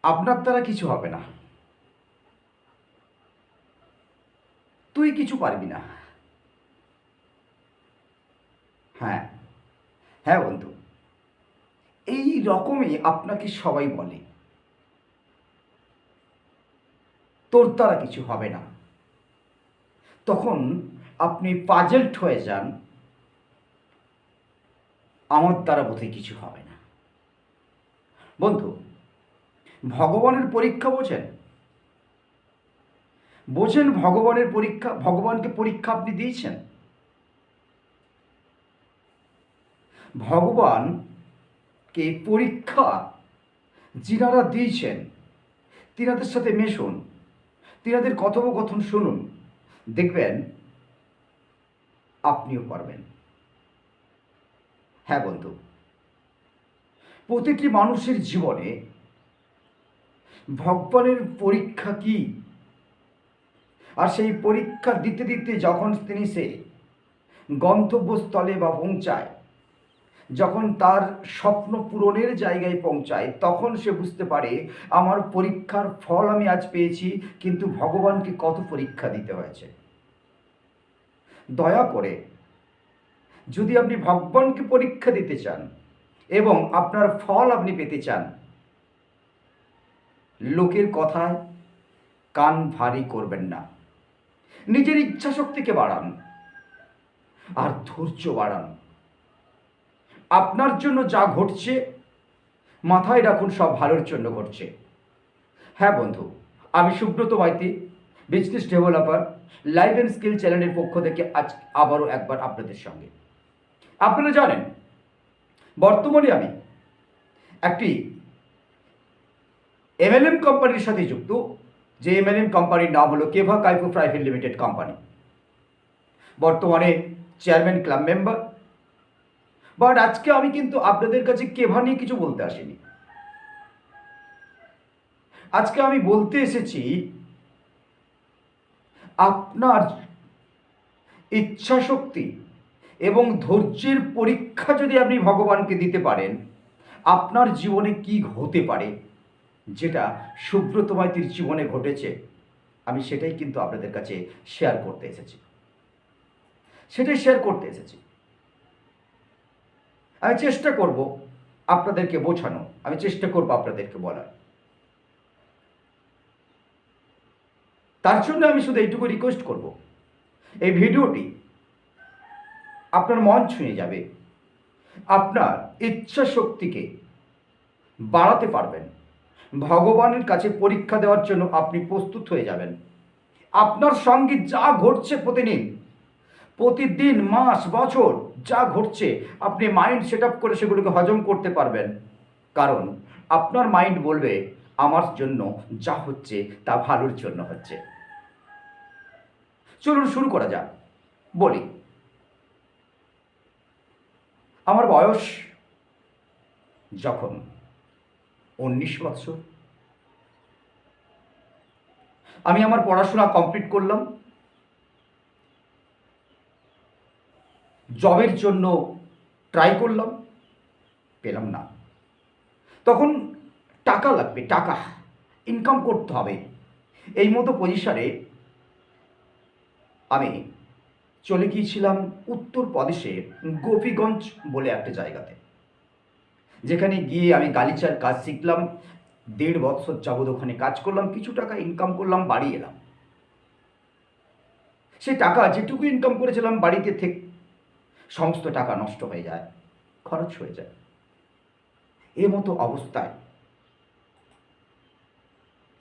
আপনার দ্বারা কিছু হবে না, তুই কিছু পারবি না। হ্যাঁ, হ্যাঁ বন্ধু, এই রকমই আপনাকে সবাই বলে, তোর দ্বারা কিছু হবে না। তখন আপনি পাজেলড হয়ে যান, আমার দ্বারা বোধহয় কিছু হবে না। বন্ধু, ভগবানের পরীক্ষা বোঝেন? বোঝেন ভগবানের পরীক্ষা? ভগবানকে পরীক্ষা আপনি দিয়েছেন? ভগবানকে পরীক্ষা যিনারা দিয়েছেন তিনাদের সাথে মেশুন, তিনাদের কথোপকথন শুনুন, দেখবেন আপনিও পারবেন। হ্যাঁ বন্ধু, প্রতিটি মানুষের জীবনে ভগবানের পরীক্ষা কি, আর সেই পরীক্ষা দিতে দিতে যখন তিনি সে গন্তব্যস্থলে বা পৌঁছায়, যখন তার স্বপ্ন পূরণের জায়গায় পৌঁছায়, তখন সে বুঝতে পারে আমার পরীক্ষার ফল আমি আজ পেয়েছি, কিন্তু ভগবানকে কত পরীক্ষা দিতে হয়েছে। দয়া করে যদি আপনি ভগবানকে পরীক্ষা দিতে চান এবং আপনার ফল আপনি পেতে চান, লোকের কথায় কান ভারী করবেন না। নিজের ইচ্ছা শক্তিকে বাড়ান আর ধৈর্য বাড়ান। আপনার জন্য যা ঘটছে মাথায় রাখুন, সব ভালোর জন্য ঘটছে। হ্যাঁ বন্ধু, আমি Subrata Maiti, business developer, life and skill চ্যানেলের পক্ষ থেকে আজ আবারও একবার আপনাদের সঙ্গে। আপনারা জানেন বর্তমানে আমি একটি এমএলএম কোম্পানির সাথে যুক্ত, যে এমএলএম কোম্পানির নাম হলো কেভা কাইফু প্রাইভেট লিমিটেড কোম্পানি। বর্তমানে চেয়ারম্যান ক্লাব মেম্বার। বাট আজকে আমি কিন্তু আপনাদের কাছে কেভা নিয়ে কিছু বলতে আসিনি। আজকে আমি বলতে এসেছি আপনার ইচ্ছা শক্তি এবং ধৈর্যের পরীক্ষা যদি আপনি ভগবানকে দিতে পারেন, আপনার জীবনে কি হতে পারে, যেটা সুব্রত মাইতির জীবনে ঘটেছে, আমি সেটাই কিন্তু আপনাদের কাছে শেয়ার করতে এসেছি। আমি চেষ্টা করব আপনাদেরকে বোঝানো, আমি চেষ্টা করব আপনাদেরকে বলার। তার জন্য আমি শুধু এইটুকু রিকোয়েস্ট করব, এই ভিডিওটি আপনার মন ছুঁয়ে যাবে, আপনার ইচ্ছা শক্তিকে বাড়াতে পারবেন, ভগবানের কাছে পরীক্ষা দেওয়ার জন্য আপনি প্রস্তুত হয়ে যাবেন। আপনার সঙ্গে যা ঘটছে প্রতিদিন মাস বছর যা ঘটছে, আপনি মাইন্ড সেট আপ করে সেগুলোকে হজম করতে পারবেন। কারণ আপনার মাইন্ড বলবে আমার জন্য যা হচ্ছে তা ভালোর জন্য হচ্ছে। চলুন শুরু করা যাক। বলি, আমার বয়স যখন 19 বছর, আমি আমার পড়াশোনা কমপ্লিট করলাম। জবের জন্য ট্রাই করলাম, পেলাম না। তখন টাকা লাগবে, টাকা ইনকাম করতে হবে। এই মতো পজিশনে আমি চলে গিয়েছিলাম উত্তরপ্রদেশে গোপীগঞ্জ বলে একটা জায়গাতে, যেখানে গিয়ে আমি গালিচার কাজ শিখলাম। 1.5 বছর যাবৎ ওখানে কাজ করলাম, কিছু টাকা ইনকাম করলাম, বাড়ি এলাম। সে টাকা যেটুকু ইনকাম করেছিলাম বাড়িতে থেকে সমস্ত টাকা নষ্ট হয়ে যায়, খরচ হয়ে যায়। এ মতো অবস্থায়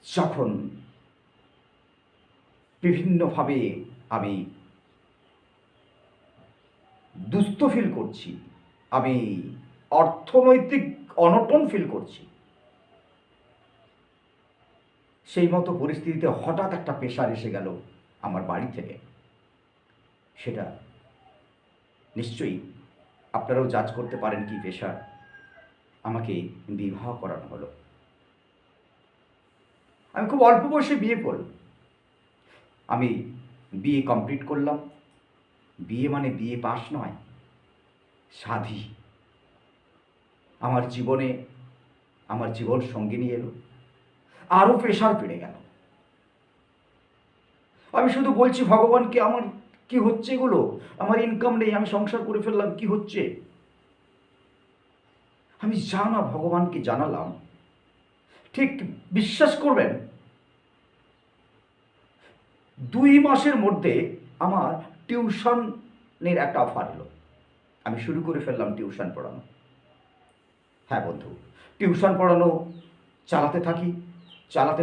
যখন বিভিন্নভাবে আমি দুস্থ ফিল করছি, আমি অর্থনৈতিক অনটন ফিল করছি, সেই মতো পরিস্থিতিতে হঠাৎ একটা প্রেশার এসে গেল আমার বাড়ি থেকে। সেটা নিশ্চয়ই আপনারাও জাজ করতে পারেন কি প্রেশার। আমাকে বিবাহ করানো হলো। আমি খুব অল্প বয়সে বিয়ে করলাম। আমি বিএ কমপ্লিট করলাম। বিয়ে মানে বিএ পাস নয়, সাধী। আমার জীবনে আমার জীবন সঙ্গিনী এলো। আরও প্রেশার বেড়ে গেল। আমি শুধু বলছি ভগবানকে, আমার কি হচ্ছে এগুলো, আমার ইনকাম নেই, আমি সংসার করে ফেললাম, কি হচ্ছে। আমি যা না ভগবানকে জানালাম, ঠিক বিশ্বাস করবেন 2 মাসের মধ্যে আমার টিউশনের একটা অফার এলো। আমি শুরু করে ফেললাম টিউশন পড়ানো। হ্যাঁ বন্ধু, টিউশন পড়ানো চালাতে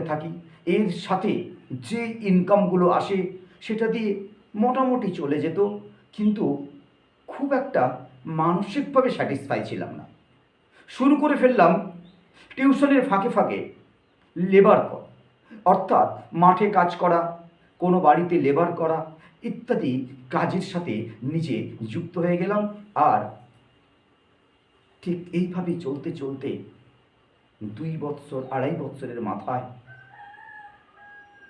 থাকি। এর সাথে যে ইনকামগুলো আসে সেটা দিয়ে মোটামুটি চলে যেত, কিন্তু খুব একটা মানসিকভাবে স্যাটিসফাই ছিলাম না। শুরু করে ফেললাম টিউশনের ফাঁকে ফাঁকে লেবার করা, অর্থাৎ মাঠে কাজ করা, কোনো বাড়িতে লেবার করা ইত্যাদি কাজের সাথে নিজে যুক্ত হয়ে গেলাম। আর ঠিক এইভাবেই চলতে চলতে 2 বছর 2.5 বছরের মাথায়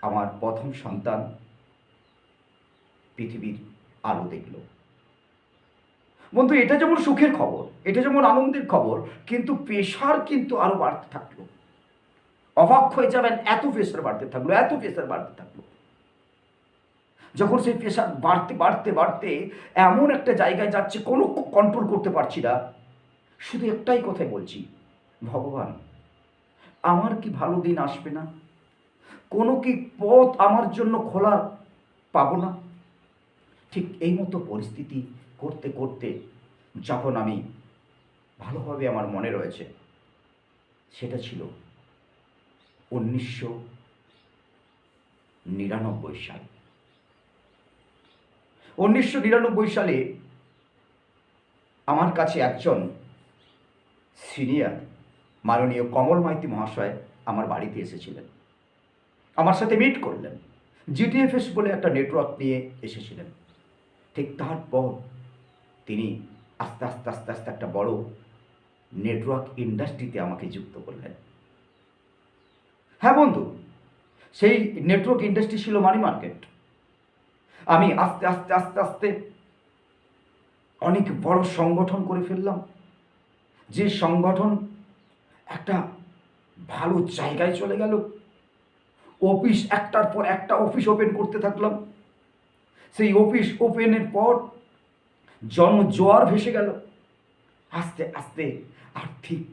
আমার প্রথম সন্তান পৃথিবীর আলো দেখল। বন্ধু, এটা যেমন সুখের খবর, এটা যেমন আনন্দের খবর, কিন্তু প্রেশার কিন্তু আরো বাড়তে থাকলো। অবাক হয়ে যাবেন, এত প্রেশার বাড়তে থাকলো। যখন সেই প্রেশার বাড়তে বাড়তে বাড়তে এমন একটা জায়গায় যাচ্ছে, কোনো কন্ট্রোল করতে পারছি না। শুধু একটাই কথাই বলছি, ভগবান, আমার কি ভালো দিন আসবে না? কোনো কি পথ আমার জন্য খোলা পাবো না? ঠিক এই মতো পরিস্থিতি করতে করতে যখন আমি, ভালোভাবে আমার মনে রয়েছে, সেটা ছিল 1999 সাল। 1999 সালে আমার কাছে একজন সিনিয়র মাননীয় কমল মাইতি মহাশয় আমার বাড়িতে এসেছিলেন, আমার সাথে মিট করলেন। জিটিএফএস বলে একটা নেটওয়ার্ক নিয়ে এসেছিলেন। ঠিক তারপর তিনি আস্তে আস্তে আস্তে আস্তে একটা বড় নেটওয়ার্ক ইন্ডাস্ট্রিতে আমাকে যুক্ত করলেন। হ্যাঁ বন্ধু, সেই নেটওয়ার্ক ইন্ডাস্ট্রি ছিল মানি মার্কেট। আমি আস্তে আস্তে আস্তে আস্তে অনেক বড় সংগঠন করে ফেললাম, যে সংগঠন একটা ভালো জায়গায় চলে গেল। অফিস একটার পর একটা অফিস ওপেন করতে থাকলাম। সেই অফিস ওপেনের পর জনজোয়ার ভেসে গেল। আস্তে আস্তে আর্থিক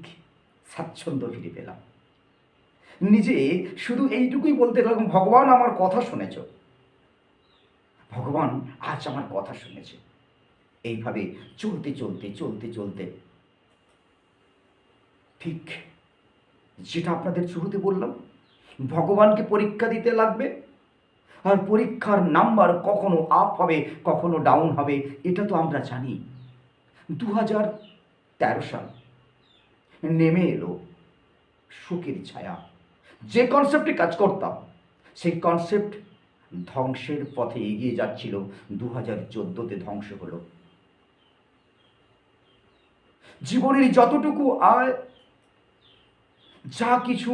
স্বাচ্ছন্দ্য ফিরে পেলাম। নিজে শুধু এইটুকুই বলতে লাগলাম, ভগবান আমার কথা শুনেছ, ভগবান আজ আমার কথা শুনেছে। এইভাবে চলতে চলতে চলতে চলতে ঠিক যেটা আপনাদের শুরুতে বললাম, ভগবানকে পরীক্ষা দিতে লাগবে। আর পরীক্ষার নাম্বার কখনো আপ হবে, কখনো ডাউন হবে, এটা তো আমরা জানি। 2013 সাল নেমে এলো শোকের ছায়া। যে কনসেপ্টে কাজ করতাম, সেই কনসেপ্ট ধ্বংসের পথে এগিয়ে যাচ্ছিল। 2014-তে ধ্বংস হলো। জীবনের যতটুকু আয়, যা কিছু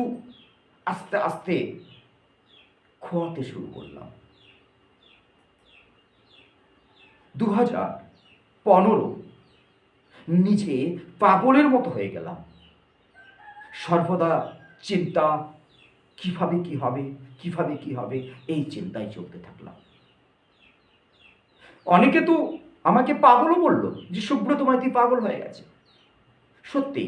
আস্তে আস্তে খোয়াতে শুরু করলাম। 2015 নিজে পাগলের মতো হয়ে গেলাম। সর্বদা চিন্তা, কিভাবে কি হবে, এই চিন্তায় চলতে থাকলাম। অনেকে তো আমাকে পাগলও বলল যে সুব্রত মাইতি পাগল হয়ে গেছে। সত্যি,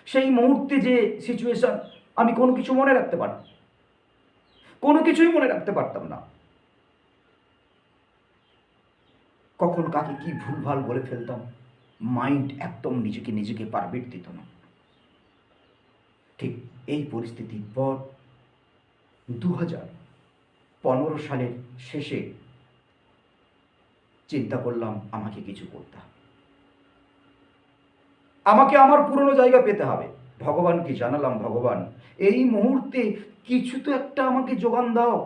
সেই মুহূর্তে যে সিচুয়েশন, আমি কোনো কিছু মনে রাখতে পারতাম, কোনো কিছুই মনে রাখতে পারতাম না। কখন কাকে কি ভুলভাল বলে ফেলতাম, মাইন্ড একদম নিজেকে পারমিট দিত না। ঠিক এই পরিস্থিতির পর 2015 সালের শেষে চিন্তা করলাম, আমাকে কিছু করতে হবে, আমাকে আমার পুরনো জায়গা পেতে হবে। ভগবানকে জানালাম, ভগবান, এই মুহূর্তে কিছু তো একটা আমাকে যোগান দাও।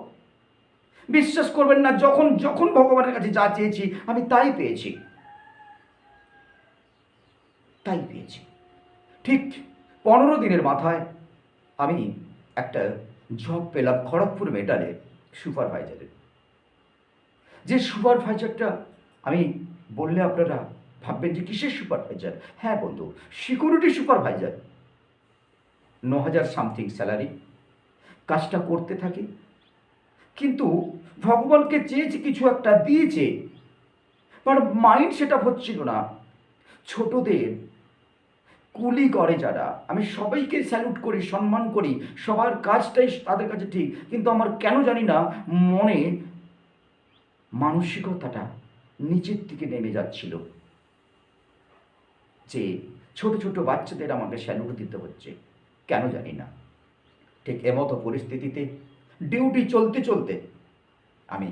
বিশ্বাস করবেন না, যখন যখন ভগবানের কাছে যা চেয়েছি আমি তাই পেয়েছি। ঠিক 15 দিনের মাথায় আমি একটা জব পেলাম খড়গপুর মেটালে, সুপারভাইজারের। যে সুপারভাইজারটা, আমি বললে আপনারা ভাববেন যে কিসের সুপারভাইজার। হ্যাঁ বন্ধু, সিকিউরিটি সুপারভাইজার। 9,000 সামথিং স্যালারি, কাজটা করতে থাকি। কিন্তু ভগবানকে চেয়েছি, কিছু একটা দিয়েছে, বাট মাইন্ড সেটা হচ্ছিল না। ছোটদের কুলি করে যারা, আমি সবাইকে স্যালুট করি, সম্মান করি, সবার কাজটাই তাদের কাছে ঠিক, কিন্তু আমার কেন জানি না মনে মানসিকতাটা নিচের দিকে নেমে যাচ্ছিল, যে ছোট ছোট বাচ্চাদের আমাকে স্যালুট দিতে হচ্ছে, কেন জানি না। ঠিক এমতো পরিস্থিতিতে ডিউটি চলতে চলতে আমি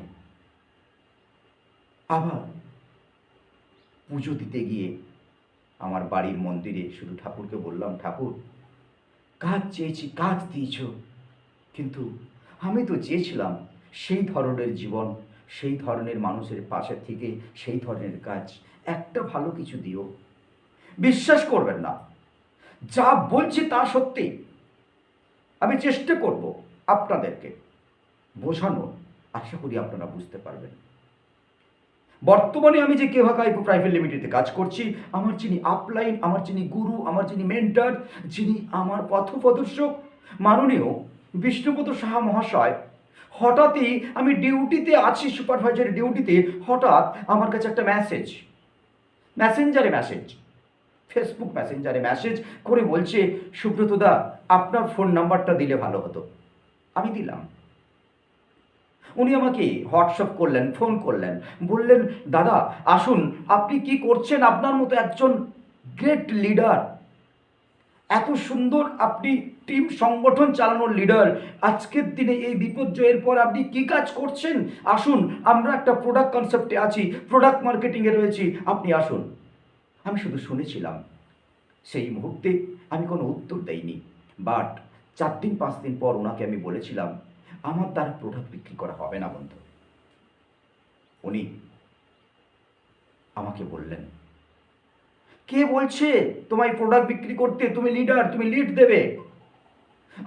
আবার পুজো দিতে গিয়ে আমার বাড়ির মন্দিরে শুধু ঠাকুরকে বললাম, ঠাকুর কাজ চেয়েছি, কাজ দিয়েছ, কিন্তু আমি তো চেয়েছিলাম সেই ধরনের জীবন, সেই ধরনের মানুষের পাশে থেকে সেই ধরনের কাজ, একটা ভালো কিছু দিও। বিশ্বাস করবেন না, যা বলছি তা সত্যি। আমি চেষ্টা করব আপনাদেরকে বোঝানো, আশা করি আপনারা বুঝতে পারবেন। বর্তমানে আমি যে কেভা কাইপো প্রাইভেট লিমিটেডে কাজ করছি, আমার যিনি আপলাইন, আমার যিনি গুরু, আমার যিনি মেন্টর, যিনি আমার পথপ্রদর্শক মাননীয় বিষ্ণুপদ সাহা মহাশয়, হঠাৎই আমি ডিউটিতে আছি, সুপারভাইজারের ডিউটিতে, হঠাৎ আমার কাছে একটা মেসেঞ্জারে মেসেজ, ফেসবুক মেসেঞ্জারে মেসেজ করে বলছে, সুব্রতদা আপনার ফোন নাম্বারটা দিলে ভালো হতো। আমি দিলাম। উনি আমাকে হোয়াটসঅ্যাপ করলেন, ফোন করলেন, বললেন, দাদা আসুন, আপনি কি করছেন, আপনার মতো একজন গ্রেট লিডার, এত সুন্দর আপনি টিম সংগঠন চালানোর লিডার, আজকের দিনে এই বিপর্যয়ের পর আপনি কি কাজ করছেন, আসুন, আমরা একটা প্রোডাক্ট কনসেপ্টে আছি, প্রোডাক্ট মার্কেটিংয়ে রয়েছি, আপনি আসুন। আমি শুধু শুনেছিলাম, সেই মুহূর্তে আমি কোনো উত্তর দেইনি। বাট 4 দিন 5 দিন পর ওনাকে আমি বলেছিলাম, আমার দ্বারা প্রোডাক্ট বিক্রি করা হবে না বন্ধু। উনি আমাকে বললেন, কে বলছে তোমায় প্রোডাক্ট বিক্রি করতে, তুমি লিডার, তুমি লিড দেবে,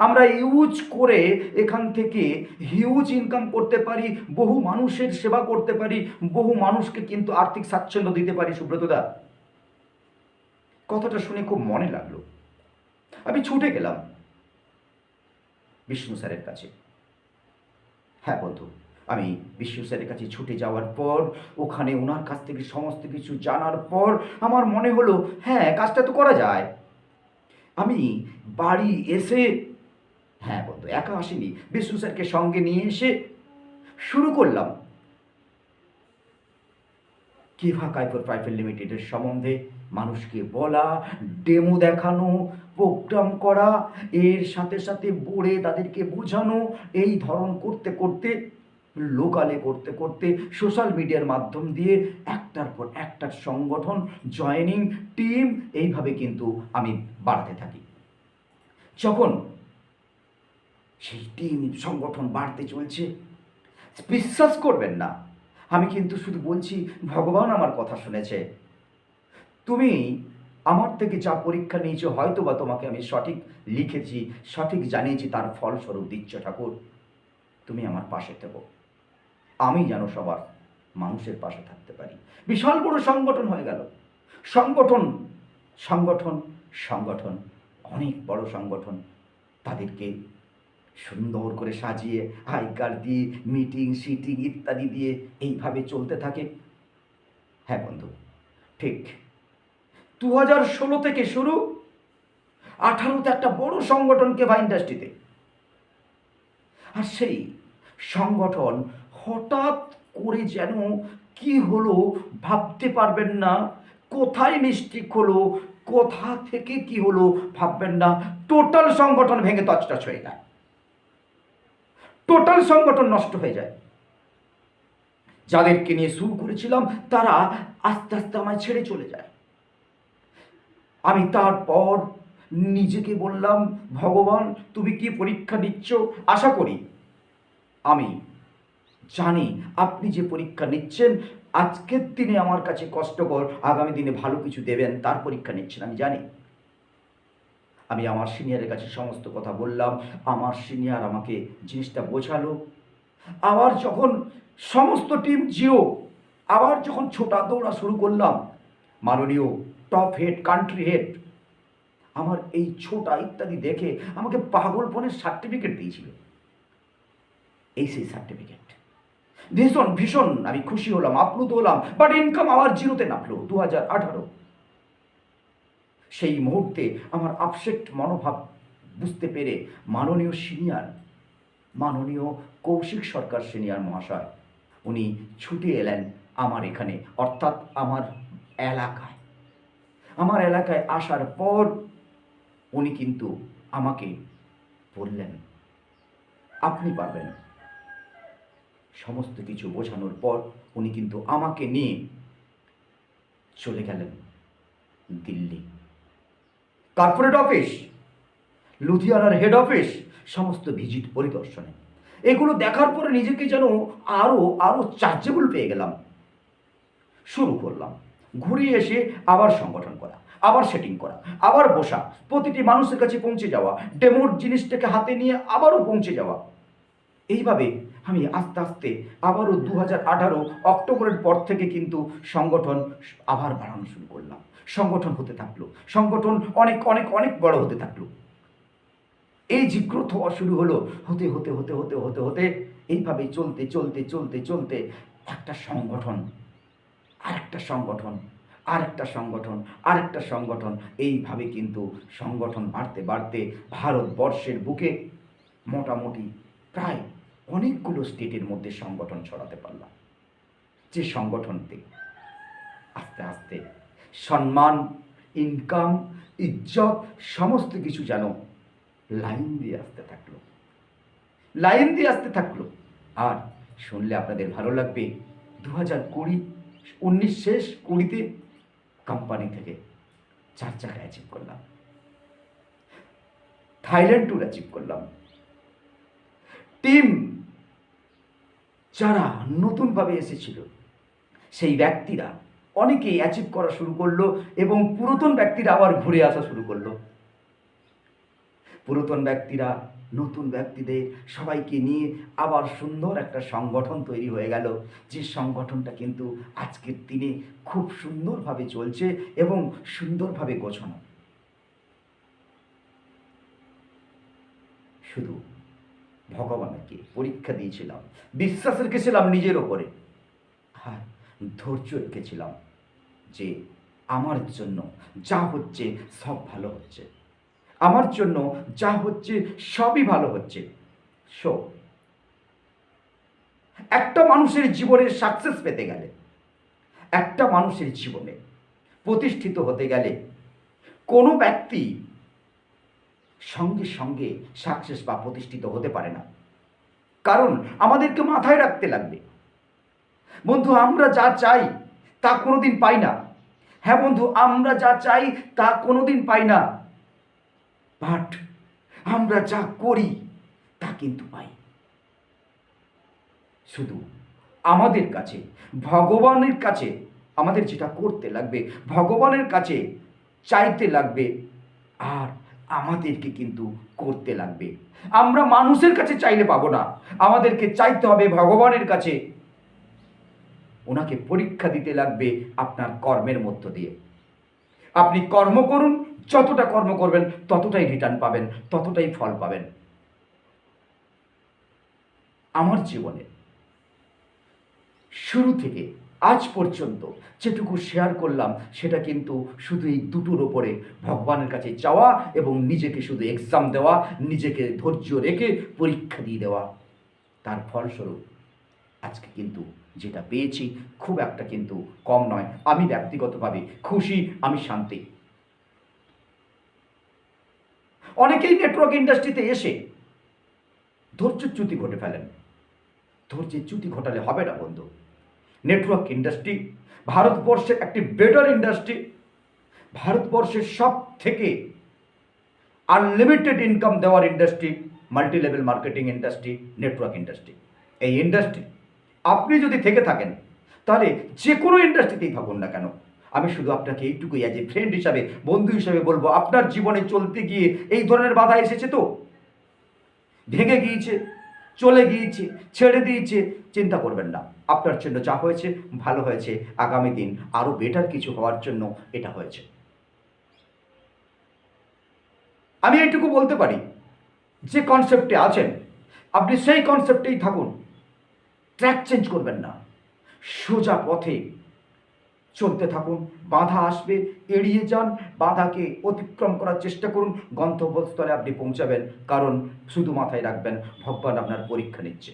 আমরা ইউজ করে এখান থেকে হিউজ ইনকাম করতে পারি, বহু মানুষের সেবা করতে পারি, বহু মানুষকে কিন্তু আর্থিক স্বাচ্ছন্দ্য দিতে পারি সুব্রতদা। কথাটা শুনে খুব মনে লাগলো। আমি ছুটে গেলাম বিষ্ণু স্যারের কাছে। হ্যাঁ বন্ধু, আমি বিষ্ণু স্যারের কাছে ছুটে যাওয়ার পর, ওখানে ওনার কাছ থেকে সমস্ত কিছু জানার পর আমার মনে হলো, হ্যাঁ কাজটা তো করা যায়। আমি বাড়ি এসে, হ্যাঁ বন্ধু একা আসিনি, বিষ্ণু স্যারকে সঙ্গে নিয়ে এসে শুরু করলাম কেভা কাইপো প্রাইভেট লিমিটেডের সম্বন্ধে মানুষকে বলা, ডেমো দেখানো, প্রোগ্রাম করা, এর সাথে সাথে বোর্ডে তাদেরকে বোঝানো, এই ধরন করতে করতে, লোকালে করতে করতে, সোশ্যাল মিডিয়ার মাধ্যম দিয়ে একটার পর একটা সংগঠন, জয়েনিং, টিম, এইভাবে কিন্তু আমি বাড়তে থাকি। যখন সেই টিম সংগঠন বাড়তে চলছে, বিশ্বাস করবেন না, আমি কিন্তু শুধু বলছি, ভগবান আমার কথা শুনেছে। তুমি আমার থেকে যা পরীক্ষা নিয়েছো, হয়তো বা তোমাকে আমি সঠিক লিখেছি, সঠিক জানিয়েছি, তার ফলস্বরূপ দিচ্ছ ঠাকুর। তুমি আমার পাশে থেকো, আমি যেন সবার মানুষের পাশে থাকতে পারি। বিশাল বড় সংগঠন হয়ে গেল। সংগঠন সংগঠন সংগঠন, অনেক বড় সংগঠন। তাদেরকে সুন্দর করে সাজিয়ে আই কার্ড দিয়ে, মিটিং সিটিং ইত্যাদি দিয়ে এইভাবে চলতে থাকে। হ্যাঁ বন্ধু, ঠিক 2016 থেকে শুরু, 18তে একটা বড় সংগঠন কেভা ইন্ডাস্ট্রিতে। আর সেই সংগঠন হঠাৎ করে যেন কি হলো ভাবতে পারবেন না, কোথায় মিস্টেক হলো, কোথা থেকে কি হলো ভাববেন না, টোটাল সংগঠন ভেঙে তছনছ হয়ে যায়, টোটাল সংগঠন নষ্ট হয়ে যায়। যাদেরকে নিয়ে শুরু করেছিলাম তারা আস্তে আস্তে আমায় ছেড়ে চলে যায়। আমি তারপর নিজেকে বললাম, ভগবান তুমি কি পরীক্ষা নিচ্ছ, আশা করি, আমি জানি আপনি যে পরীক্ষা নিচ্ছেন, আজকের দিনে আমার কাছে কষ্টকর, আগামী দিনে ভালো কিছু দেবেন, তার পরীক্ষা নিচ্ছেন আমি জানি। আমি আমার সিনিয়রের কাছে সমস্ত কথা বললাম, আমার সিনিয়র আমাকে জিনিসটা বোঝালো। আবার যখন সমস্ত টিম জিও, আবার যখন ছোটা দৌড়া শুরু করলাম, মাননীয় টপ হেড, কান্ট্রি হেড আমার এই ছোটা ইত্যাদি দেখে আমাকে পাগলপনের সার্টিফিকেট দিয়েছিল। এই সেই সার্টিফিকেট। ভীষণ ভীষণ আমি খুশি হলাম, আপ্লুত হলাম, বাট ইনকাম আবার জিরোতে নামলো 2018। সেই মুহূর্তে আমার আপসেট মনোভাব বুঝতে পেরে মাননীয় কৌশিক সরকার সিনিয়র মহাশয় উনি ছুটে এলেন আমার এখানে, অর্থাৎ আমার এলাকায় আসার পর উনি কিন্তু আমাকে বললেন, আপনি পারবেন। সমস্ত কিছু বোঝানোর পর উনি কিন্তু আমাকে নিয়ে চলে গেলেন দিল্লি। কর্পোরেট অফিস, লুধিয়ানার হেড অফিস, সমস্ত ভিজিট পরিদর্শনে। এগুলো দেখার পরে নিজেকে যেন আরও চার্জেবল পেয়ে গেলাম। শুরু করলাম ঘুরিয়ে এসে আবার সংগঠন করা, আবার সেটিং করা, আবার বসা, প্রতিটি মানুষের কাছে পৌঁছে যাওয়া, ডেমোর জিনিসটাকে হাতে নিয়ে আবারও পৌঁছে যাওয়া। এইভাবে আমি আস্তে আস্তে আবারও 2018 অক্টোবরের পর থেকে কিন্তু সংগঠন আবার বাড়ানো শুরু করলাম। সংগঠন হতে থাকলো, সংগঠন অনেক অনেক অনেক বড় হতে থাকলো। এই যে গ্রোথ হওয়া শুরু হলো, হতে হতে হতে হতে হতে হতে এইভাবে চলতে চলতে চলতে চলতে একটা সংগঠন, আরেকটা সংগঠন, আরেকটা সংগঠন, আরেকটা সংগঠন, এইভাবে কিন্তু সংগঠন বাড়তে বাড়তে ভারতবর্ষের বুকে মোটামুটি প্রায় অনেকগুলো স্টেটের মধ্যে সংগঠন ছড়াতে পারলাম। যে সংগঠনতে আস্তে আস্তে সম্মান, ইনকাম, ইজ্জত সমস্ত কিছু যেন লাইন দিয়ে আসতে থাকলো, লাইন দিয়ে আসতে থাকলো। আর শুনলে আপনাদের ভালো লাগবে, 2019 শেষ 20তে কোম্পানি থেকে 4 চাকা অ্যাচিভ করলাম, থাইল্যান্ড ট্যুর অ্যাচিভ করলাম। টিম যারা নতুনভাবে এসেছিল সেই ব্যক্তিরা অনেকেই অ্যাচিভ করা শুরু করলো এবং পুরাতন ব্যক্তিরা আবার ঘুরে আসা শুরু করলো। পুরাতন ব্যক্তিরা নতুন ব্যক্তিদের সবাইকে নিয়ে আবার সুন্দর একটা সংগঠন তৈরি হয়ে গেল, যে সংগঠনটা কিন্তু আজকের দিনে খুব সুন্দরভাবে চলছে এবং সুন্দরভাবে গোছানো। শুধু ভগবানকে পরীক্ষা দিয়েছিলাম, বিশ্বাস রেখেছিলাম নিজের ওপরে, আর ধৈর্য রেখেছিলাম যে আমার জন্য যা হচ্ছে সব ভালো হচ্ছে, আমার জন্য যা হচ্ছে সবই ভালো হচ্ছে। সো একটা মানুষের জীবনের সাকসেস পেতে গেলে, একটা মানুষের জীবনে প্রতিষ্ঠিত হতে গেলে কোনো ব্যক্তি সঙ্গে সঙ্গে সাকসেস বা প্রতিষ্ঠিত হতে পারে না। কারণ আমাদেরকে মাথায় রাখতে লাগবে, বন্ধু আমরা যা চাই তা কোনোদিন পাই না। হ্যাঁ বন্ধু, আমরা যা চাই তা কোনোদিন পাই না, বাট আমরা যা করি তা কিন্তু পাই। শুধু আমাদের কাছে, ভগবানের কাছে আমাদের যেটা করতে লাগবে, ভগবানের কাছে চাইতে লাগবে, আর আমাদেরকে কিন্তু করতে লাগবে। আমরা মানুষের কাছে চাইলে পাবো না, আমাদেরকে চাইতে হবে ভগবানের কাছে। ওনাকে পরীক্ষা দিতে লাগবে আপনার কর্মের মধ্য দিয়ে। আপনি কর্ম করুন, যতটা কর্ম করবেন ততটাই রিটার্ন পাবেন, ততটাই ফল পাবেন। আমার জীবনে শুরু থেকে আজ পর্যন্ত যেটুকু শেয়ার করলাম সেটা কিন্তু শুধু এই দুটোর ওপরে, ভগবানের কাছে চাওয়া এবং নিজেকে শুধু এক্সাম দেওয়া, নিজেকে ধৈর্য রেখে পরীক্ষা দিয়ে দেওয়া। তার ফলস্বরূপ আজকে কিন্তু যেটা পেয়েছি খুব একটা কিন্তু কম নয়। আমি ব্যক্তিগতভাবে খুশি, আমি শান্তি। অনেকেই নেটওয়ার্ক ইন্ডাস্ট্রিতে এসে ধৈর্যচ্যুতি ঘটে ফেলেন। ধৈর্যের চ্যুতি ঘটালে হবে না বন্ধু। নেটওয়ার্ক ইন্ডাস্ট্রি ভারতবর্ষের একটি বেটার ইন্ডাস্ট্রি, ভারতবর্ষের সব থেকে আনলিমিটেড ইনকাম দেওয়ার industry, multi level marketing industry, network industry. এই ইন্ডাস্ট্রি আপনি যদি থেকে থাকেন তাহলে যে কোনো ইন্ডাস্ট্রিতেই থাকুন না কেন, আমি শুধু আপনাকে এইটুকুই অ্যাজ এ ফ্রেন্ড হিসাবে, বন্ধু হিসাবে বলবো, আপনার জীবনে চলতে গিয়ে এই ধরনের বাধা এসেছে তো, ভেঙে গিয়েছে, চলে গিয়েছে, ছেড়ে দিয়েছে, চিন্তা করবেন না। আপনার জন্য যা হয়েছে ভালো হয়েছে, আগামী দিন আরও বেটার কিছু হওয়ার জন্য এটা হয়েছে। আমি এইটুকু বলতে পারি, যে কনসেপ্টে আছেন আপনি সেই কনসেপ্টেই থাকুন, ট্র্যাক চেঞ্জ করবেন না, সোজা পথে চলতে থাকুন। বাধা আসবে, এড়িয়ে যান, বাধাকে অতিক্রম করার চেষ্টা করুন, গন্তব্যস্থলে আপনি পৌঁছাবেন। কারণ শুধু মাথায় রাখবেন, ভগবান আপনার পরীক্ষা নিচ্ছে।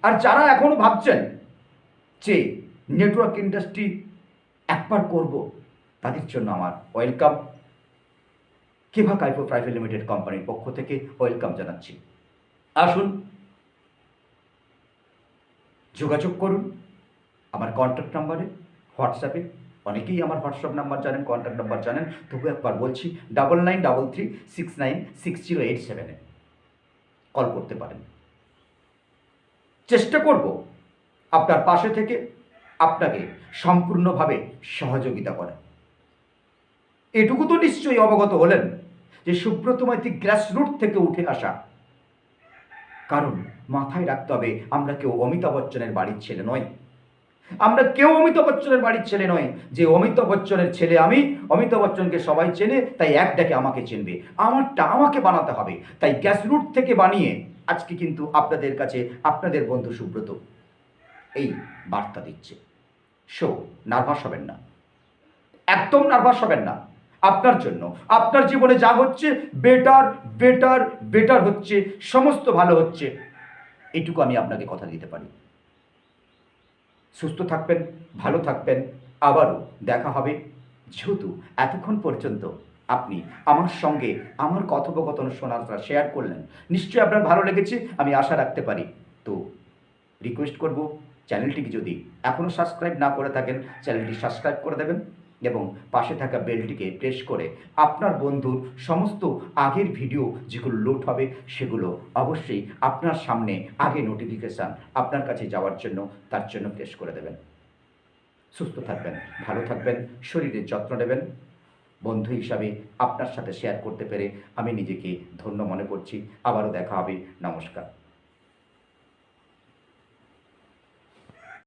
আর যারা এখনো ভাবছেন যে নেটওয়ার্ক ইন্ডাস্ট্রি একবার করব, তাদের জন্য আমার ওয়েলকাম। কিভা কাইফো প্রাইভেট লিমিটেড কোম্পানির পক্ষ থেকে ওয়েলকাম জানাচ্ছি। আসুন, যোগাযোগ করুন আমার কন্ট্যাক্ট নাম্বারে, হোয়াটসঅ্যাপে। অনেকেই আমার হোয়াটসঅ্যাপ নাম্বার জানেন, কন্ট্যাক্ট নাম্বার জানেন, তবু একবার বলছি, 9933696087 কল করতে পারেন। চেষ্টা করব আপনার পাশে থেকে আপনাকে সম্পূর্ণভাবে সহযোগিতা করা। এটুকু তো নিশ্চয়ই অবগত হলেন যে সুব্রত মাইতি গ্রাসরুট থেকে উঠে আসা। কারণ মাথায় রাখতে হবে, আমরা কেউ অমিতাভ বচ্চনের বাড়ির ছেলে নয়। আমরা কেউ অমিতাভ বচ্চনের বাড়ির ছেলে নয় যে অমিতাভ বচ্চনের ছেলে আমি, অমিতাভ বচ্চনকে সবাই চেনে, তাই এক ডাকে আমাকে চিনবে। আমারটা আমাকে বানাতে হবে। তাই গ্রাসরুট থেকে বানিয়ে আজকে কিন্তু আপনাদের কাছে আপনাদের বন্ধু সুব্রত এই বার্তা দিচ্ছে। সো নার্ভাস হবেন না, একদম নার্ভাস হবেন না। আপনার জন্য, আপনার জীবনে যা হচ্ছে বেটার বেটার বেটার হচ্ছে, সমস্ত ভালো হচ্ছে, এইটুকু আমি আপনাকে কথা দিতে পারি। সুস্থ থাকবেন, ভালো থাকবেন, আবারও দেখা হবে। যেহেতু এতক্ষণ পর্যন্ত আপনি আমার সঙ্গে আমার কথোপকথন শোনাটা শেয়ার করলেন, নিশ্চয়ই আপনার ভালো লেগেছে আমি আশা রাখতে পারি। তো রিকোয়েস্ট করব, চ্যানেলটিকে যদি এখনও সাবস্ক্রাইব না করে থাকেন, চ্যানেলটি সাবস্ক্রাইব করে দেবেন এবং পাশে থাকা বেলটিকে প্রেস করে আপনার বন্ধুর সমস্ত আগের ভিডিও যেগুলো লোড হবে সেগুলো অবশ্যই আপনার সামনে আগে নোটিফিকেশান আপনার কাছে যাওয়ার জন্য তার জন্য প্রেস করে দেবেন। সুস্থ থাকবেন, ভালো থাকবেন, শরীরের যত্ন নেবেন। বন্ধু হিসাবে আপনার সাথে শেয়ার করতে পেরে আমি নিজেকে ধন্য মনে করছি। আবারও দেখা হবে। নমস্কার।